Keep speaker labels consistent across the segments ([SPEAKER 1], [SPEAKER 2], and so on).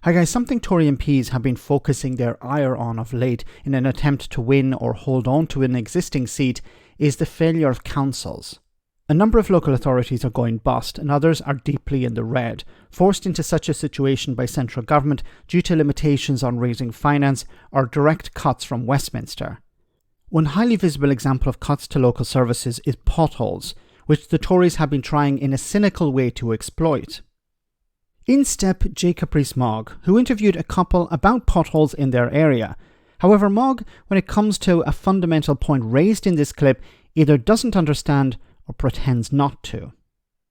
[SPEAKER 1] Hi guys, something Tory MPs have been focusing their ire on of late in an attempt to win or hold on to an existing seat is the failure of councils. A number of local authorities are going bust and others are deeply in the red, forced into such a situation by central government due to limitations on raising finance or direct cuts from Westminster. One highly visible example of cuts to local services is potholes, which the Tories have been trying in a cynical way to exploit. In stepped Jacob Rees-Mogg, who interviewed a couple about potholes in their area. However, Mogg, when it comes to a fundamental point raised in this clip, either doesn't understand or pretends not to.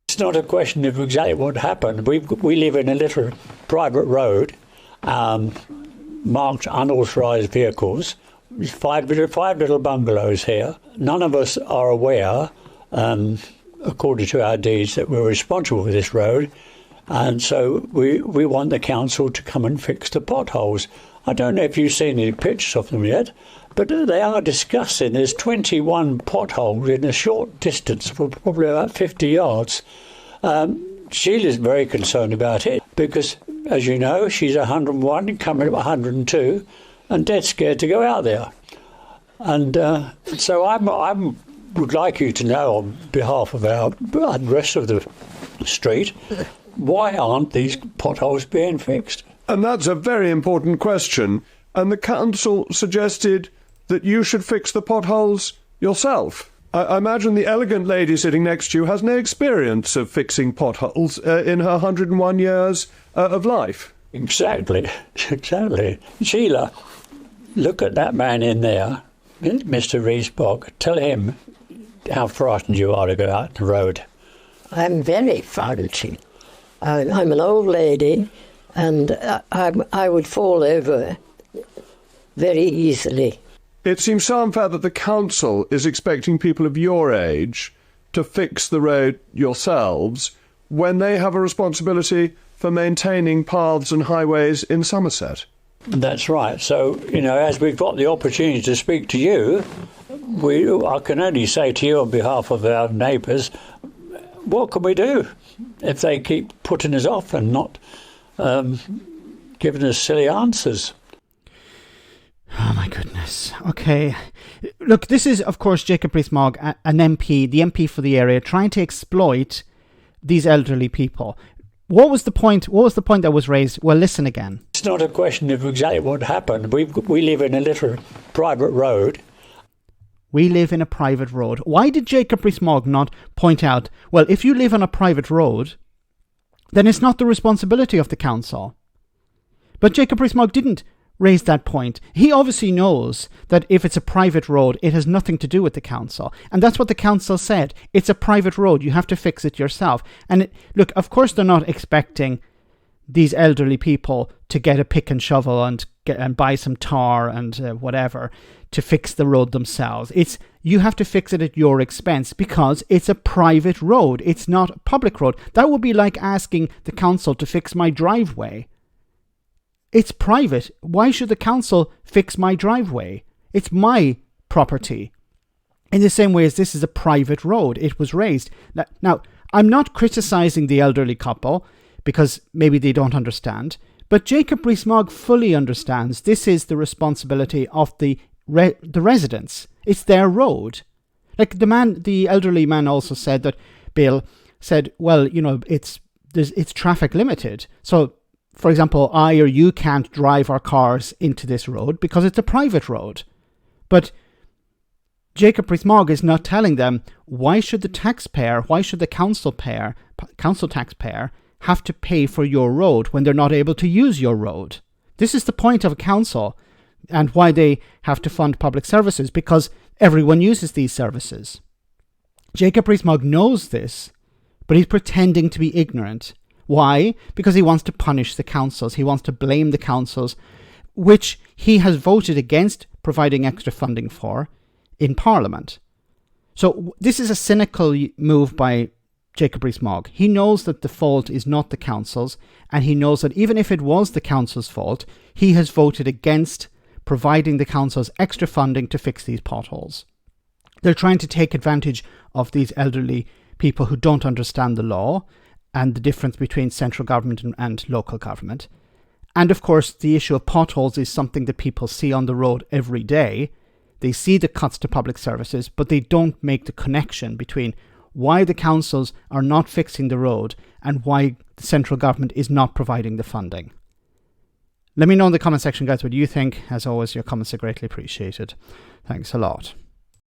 [SPEAKER 2] It's not a question of exactly what happened. We live in a little private road, marked unauthorised vehicles. There's five little bungalows here. None of us are aware, according to our deeds, that we're responsible for this road. And so we want the council to come and fix the potholes. I don't know if you've seen any pictures of them yet, but they are disgusting. There's 21 potholes in a short distance for probably about 50 yards. Sheila's very concerned about it because, as you know, she's 101, coming up 102, and dead scared to go out there. And so I would like you to know, on behalf of the rest of the street, why aren't these potholes being fixed?
[SPEAKER 3] And that's a very important question. And the council suggested that you should fix the potholes yourself. I imagine the elegant lady sitting next to you has no experience of fixing potholes in her 101 years of life.
[SPEAKER 2] Exactly. Sheila, look at that man in there, Mr. Rees-Mogg. Tell him how frightened you are to go out the road.
[SPEAKER 4] I'm very frightened. I'm an old lady, and I would fall over very easily.
[SPEAKER 3] It seems so unfair that the council is expecting people of your age to fix the road yourselves when they have a responsibility for maintaining paths and highways in Somerset.
[SPEAKER 2] That's right. So, as we've got the opportunity to speak to you, I can only say to you on behalf of our neighbours, what can we do if they keep putting us off and not giving us silly answers?
[SPEAKER 1] Oh my goodness. Okay. Look, this is, of course, Jacob Rees-Mogg, an MP, the MP for the area, trying to exploit these elderly people. What was the point? What was the point that was raised? Well, listen again.
[SPEAKER 2] It's not a question of exactly what happened. We live in a little private road.
[SPEAKER 1] We live in a private road. Why did Jacob Rees-Mogg not point out, well, if you live on a private road, then it's not the responsibility of the council? But Jacob Rees-Mogg didn't raise that point. He obviously knows that if it's a private road, it has nothing to do with the council. And that's what the council said. It's a private road. You have to fix it yourself. And look, of course they're not expecting these elderly people to get a pick and shovel and buy some tar and whatever to fix the road themselves. You have to fix it at your expense because it's a private road. It's not a public road. That would be like asking the council to fix my driveway. It's private. Why should the council fix my driveway? It's my property. In the same way as this is a private road, it was raised. Now, I'm not criticising the elderly couple because maybe they don't understand, but Jacob Rees-Mogg fully understands this is the responsibility of the residents. It's their road. Like the elderly man also said that Bill said, well, it's traffic limited. So, for example, I or you can't drive our cars into this road because it's a private road. But Jacob Rees-Mogg is not telling them why should the council taxpayer have to pay for your road when they're not able to use your road. This is the point of a council and why they have to fund public services, because everyone uses these services. Jacob Rees-Mogg knows this, but he's pretending to be ignorant. Why? Because he wants to punish the councils. He wants to blame the councils, which he has voted against providing extra funding for in Parliament. So this is a cynical move by Jacob Rees-Mogg. He knows that the fault is not the council's, and he knows that even if it was the council's fault, he has voted against providing the council's extra funding to fix these potholes. They're trying to take advantage of these elderly people who don't understand the law and the difference between central government and local government. And of course, the issue of potholes is something that people see on the road every day. They see the cuts to public services, but they don't make the connection between why the councils are not fixing the road and why the central government is not providing the funding. Let me know in the comment section, guys, what you think. As always, your comments are greatly appreciated. Thanks a lot.